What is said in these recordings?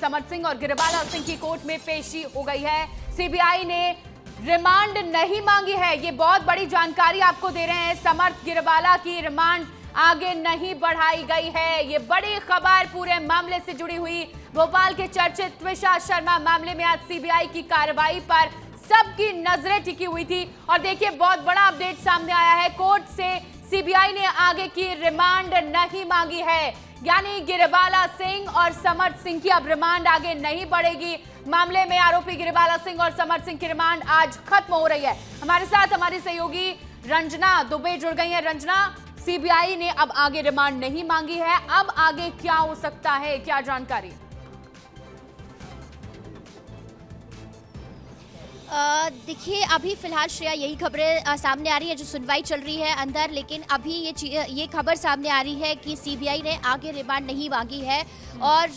समर्थ सिंह और गिरिबाला सिंह की कोर्ट में पेशी हो गई है। सीबीआई ने रिमांड नहीं मांगी है, ये बहुत बड़ी जानकारी आपको दे रहे हैं। समर्थ गिरिबाला की रिमांड आगे नहीं बढ़ाई गई है। ये बड़ी खबर पूरे मामले से जुड़ी हुई। भोपाल के चर्चित त्विषा शर्मा मामले में आज सीबीआई की कार्रवाई पर सबकी नजरें टिकी हुई थी और देखिए बहुत बड़ा अपडेट सामने आया है। कोर्ट से सीबीआई ने आगे की रिमांड नहीं मांगी है, यानी गिरिबाला सिंह और समर्थ सिंह की अब रिमांड आगे नहीं बढ़ेगी। मामले में आरोपी गिरिबाला सिंह और समर्थ सिंह की रिमांड आज खत्म हो रही है। हमारे साथ हमारी सहयोगी रंजना दुबे जुड़ गई है। रंजना, सीबीआई ने अब आगे रिमांड नहीं मांगी है, अब आगे क्या हो सकता है, क्या जानकारी? देखिए, अभी फिलहाल श्रेया यही खबरें सामने आ रही है जो सुनवाई चल रही है अंदर, लेकिन अभी ये खबर सामने आ रही है कि सीबीआई ने आगे रिमांड नहीं मांगी है और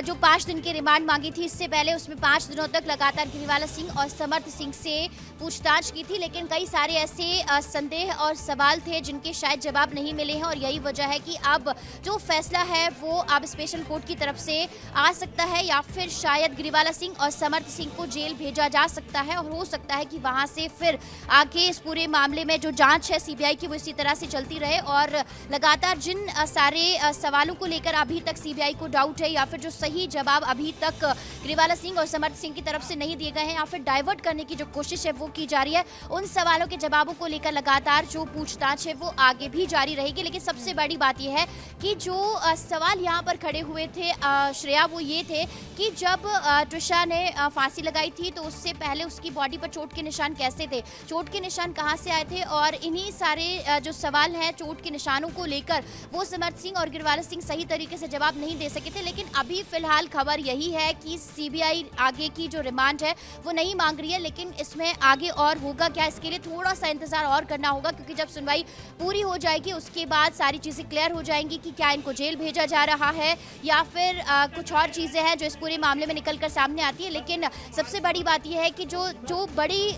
जो 5 दिन की रिमांड मांगी थी इससे पहले उसमें 5 दिनों तक लगातार गिरिबाला सिंह और समर्थ सिंह से पूछताछ की थी, लेकिन कई सारे ऐसे संदेह और सवाल थे जिनके शायद जवाब नहीं मिले हैं और यही वजह है कि अब जो फैसला है वो अब स्पेशल कोर्ट की तरफ से आ सकता है या फिर शायद गिरिबाला सिंह और समर्थ सिंह को जेल भेजा जा सकता है और हो सकता है कि वहां से फिर आगे इस पूरे मामले में जो जांच है सीबीआई की वो इसी तरह से चलती रहे और लगातार जिन सारे सवालों को लेकर अभी तक सीबीआई को डाउट है या फिर जो सही जवाब अभी तक गिरिबाला सिंह और समर्थ सिंह की तरफ से नहीं दिए गए हैं या फिर डाइवर्ट करने की जो कोशिश है वो की जा रही है, उन सवालों के जवाबों को लेकर लगातार जो पूछताछ है वो आगे भी जारी रहेगी। लेकिन सबसे बड़ी बात यह है कि जो सवाल यहाँ पर खड़े हुए थे श्रेया, वो ये थे कि जब त्विषा ने फांसी लगाई थी तो उससे पहले उसकी बॉडी पर चोट के निशान कैसे थे, चोट के निशान कहां से आए थे और इन्हीं सारे जो सवाल हैं चोट के निशानों को लेकर वो समर्थ सिंह और गिरिबाला सिंह सही तरीके से जवाब नहीं दे सके थे। लेकिन अभी फिलहाल खबर यही है कि सीबीआई आगे की जो रिमांड है वो नहीं मांग रही है, लेकिन इसमें आगे और होगा क्या इसके लिए थोड़ा सा इंतजार और करना होगा, क्योंकि जब सुनवाई पूरी हो जाएगी उसके बाद सारी चीजें क्लियर हो जाएंगी कि क्या इनको जेल भेजा जा रहा है या फिर कुछ और चीजें हैं जो इस पूरे मामले में निकल कर सामने आती है। लेकिन सबसे बड़ी बात यह है कि जो बड़ी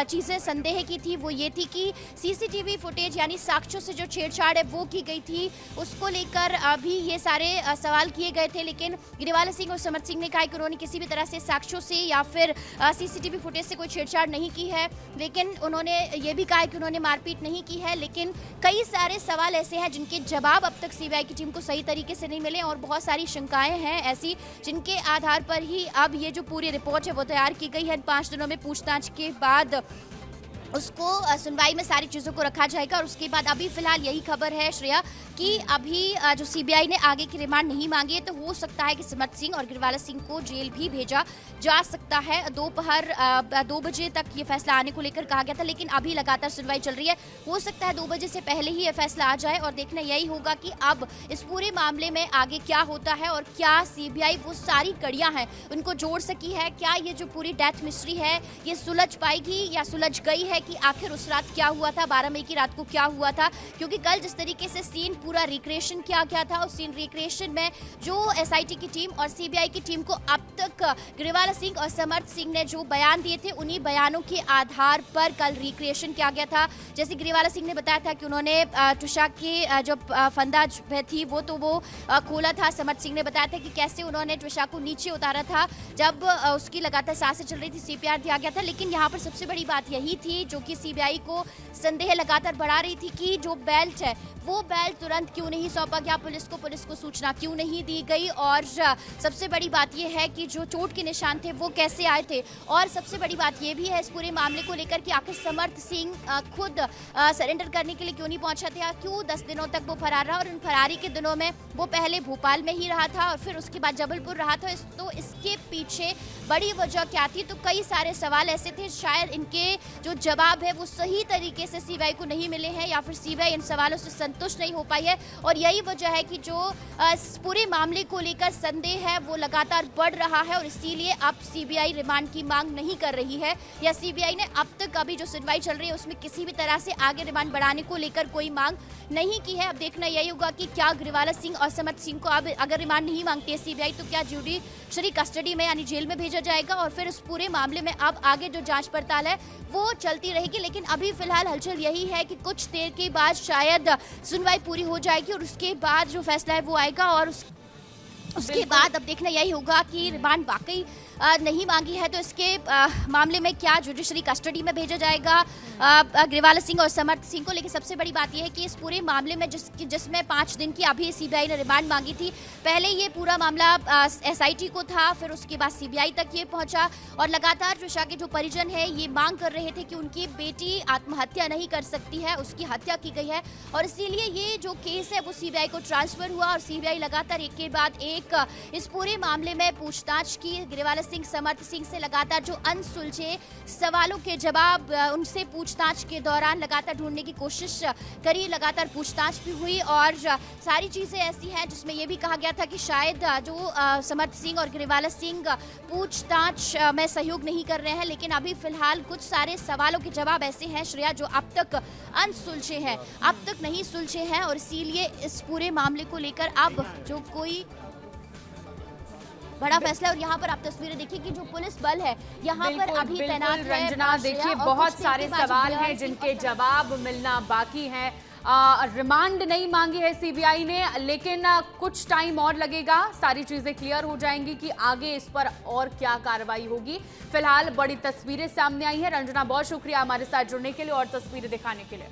चीजें संदेह की थी वो ये थी कि सीसीटीवी फुटेज यानी साक्ष्यों से जो छेड़छाड़ है वो की गई थी, उसको लेकर भी ये सारे सवाल किए गए थे। लेकिन गिरिबाला सिंह और समर्थ सिंह ने कहा कि उन्होंने किसी भी तरह से साक्ष्यों से या फिर सीसीटीवी फुटेज से कोई छेड़छाड़ नहीं की है, लेकिन उन्होंने ये भी कहा कि उन्होंने मारपीट नहीं की है। लेकिन कई सारे सवाल ऐसे हैं जिनके जवाब अब तक सीबीआई की टीम को सही तरीके से नहीं मिले और बहुत सारी शंकाएं हैं ऐसी जिनके आधार पर ही अब ये जो पूरी रिपोर्ट है वो तैयार की गई है। 5 दिनों में पूछताछ के बाद उसको सुनवाई में सारी चीज़ों को रखा जाएगा और उसके बाद अभी फिलहाल यही खबर है श्रेया कि अभी जो सीबीआई ने आगे की रिमांड नहीं मांगी है तो हो सकता है कि समर्थ सिंह और गिरिबाला सिंह को जेल भी भेजा जा सकता है। दोपहर 2 बजे तक ये फैसला आने को लेकर कहा गया था, लेकिन अभी लगातार सुनवाई चल रही है, हो सकता है 2 बजे से पहले ही ये फैसला आ जाए और देखना यही होगा कि अब इस पूरे मामले में आगे क्या होता है और क्या सीबीआई वो सारी कड़ियां हैं उनको जोड़ सकी है, क्या ये जो पूरी डेथ मिस्ट्री है ये सुलझ पाएगी या सुलझ गई है कि आखिर उस रात क्या हुआ था, 12 मई की रात को क्या हुआ था। क्योंकि कल जिस तरीके से सीन पूरा रिक्रिएशन किया गया था उस सीन रिक्रिएशन में जो एसआईटी की टीम और सीबीआई की टीम को अब तक गिरिबाला सिंह और समर्थ सिंह ने जो बयान दिए थे उन्हीं बयानों के आधार पर कल रिक्रिएशन किया गया था। जैसे गिरिबाला सिंह ने बताया था कि उन्होंने त्विषा की जो फंदा थी वो खोला था। समर्थ सिंह ने बताया था कि कैसे उन्होंने त्विषा को नीचे उतारा था जब उसकी लगातार सांसें चल रही थी, सीपीआर दिया गया था। लेकिन यहाँ पर सबसे बड़ी बात यही थी जो कि सीबीआई को संदेह लगातार बढ़ा रही थी कि जो बेल्ट है वो बेल्ट तुरंत क्यों नहीं सौंपा गया पुलिस को सूचना क्यों नहीं दी गई और सबसे बड़ी बात यह है कि जो चोट के निशान थे वो कैसे आए थे और सबसे बड़ी बात यह भी है इस पूरे मामले को लेकर कि आखिर समर्थ सिंह खुद सरेंडर करने के लिए क्यों नहीं पहुंचा था, क्यों 10 दिनों तक वो फरार रहा और उन फरारी के दिनों में वो पहले भोपाल में ही रहा था और फिर उसके बाद जबलपुर रहा था। तो इसके पीछे बड़ी वजह क्या थी, तो कई सारे सवाल ऐसे थे, शायद इनके जो जवाब है वो सही तरीके से सीबीआई को नहीं मिले हैं या फिर सीबीआई इन सवालों से संतुष्ट नहीं हो पाई है और यही वजह है कि जो इस पूरे मामले को लेकर संदेह है वो लगातार बढ़ रहा है और इसीलिए अब सीबीआई रिमांड की मांग नहीं कर रही है या सीबीआई ने अब तक अभी जो सुनवाई चल रही है उसमें किसी भी तरह से आगे रिमांड बढ़ाने को लेकर कोई मांग नहीं की है। अब देखना यही होगा कि क्या गिरिबाला सिंह और समर्थ सिंह को अब अगर रिमांड नहीं मांगती है सीबीआई तो क्या जुडिशरी कस्टडी में यानी जेल में भेजा जाएगा और फिर इस पूरे मामले में अब आगे जो जांच पड़ताल है वो चलती रहेगी। लेकिन अभी फिलहाल हलचल यही है कि कुछ देर के बाद शायद सुनवाई पूरी हो जाएगी और उसके बाद जो फैसला है वो आएगा और उसके बाद अब देखना यही होगा कि रिमांड वाकई नहीं मांगी है तो इसके मामले में क्या जुडिशरी कस्टडी में भेजा जाएगा ग्रेवाला सिंह और समर्थ सिंह को। लेकिन सबसे बड़ी बात यह है कि इस पूरे मामले में जिसमें 5 दिन की अभी सीबीआई ने रिमांड मांगी थी, पहले ये पूरा मामला एसआईटी को था, फिर उसके बाद सीबीआई तक ये पहुंचा और लगातार त्रिशा के जो परिजन है ये मांग कर रहे थे कि उनकी बेटी आत्महत्या नहीं कर सकती है, उसकी हत्या की गई है और इसीलिए ये जो केस है वो सीबीआई को ट्रांसफर हुआ और सीबीआई लगातार एक के बाद एक इस पूरे मामले में पूछताछ की। ग्रेवाला सिंह, समर्थ सिंह से लगातार जो अनसुलझे सवालों के जवाब उनसे पूछताछ के दौरान लगातार ढूंढने की कोशिश करी, लगातार पूछताछ भी हुई और सारी चीजें ऐसी हैं जिसमें यह भी कहा गया था कि शायद जो समर्थ सिंह और ग्रेवाला सिंह पूछताछ में सहयोग नहीं कर रहे हैं, लेकिन अभी फिलहाल कुछ सारे सवालों के जवाब ऐसे हैं श्रेया जो अब तक अनसुलझे हैं, अब तक नहीं सुलझे हैं और इसीलिए इस पूरे मामले को लेकर अब जो कोई बड़ा फैसला। और यहाँ पर आप तस्वीरें देखिए कि जो पुलिस बल है यहाँ पर अभी तैनात है। रंजना, देखिए बहुत सारे सवाल हैं जिनके जवाब मिलना बाकी हैं। रिमांड नहीं मांगी है सीबीआई ने, लेकिन कुछ टाइम और लगेगा, सारी चीजें क्लियर हो जाएंगी कि आगे इस पर और क्या कार्रवाई होगी। फिलहाल बड़ी तस्वीरें सामने आई हैं। रंजना, बहुत शुक्रिया हमारे साथ जुड़ने के लिए और तस्वीरें दिखाने के लिए।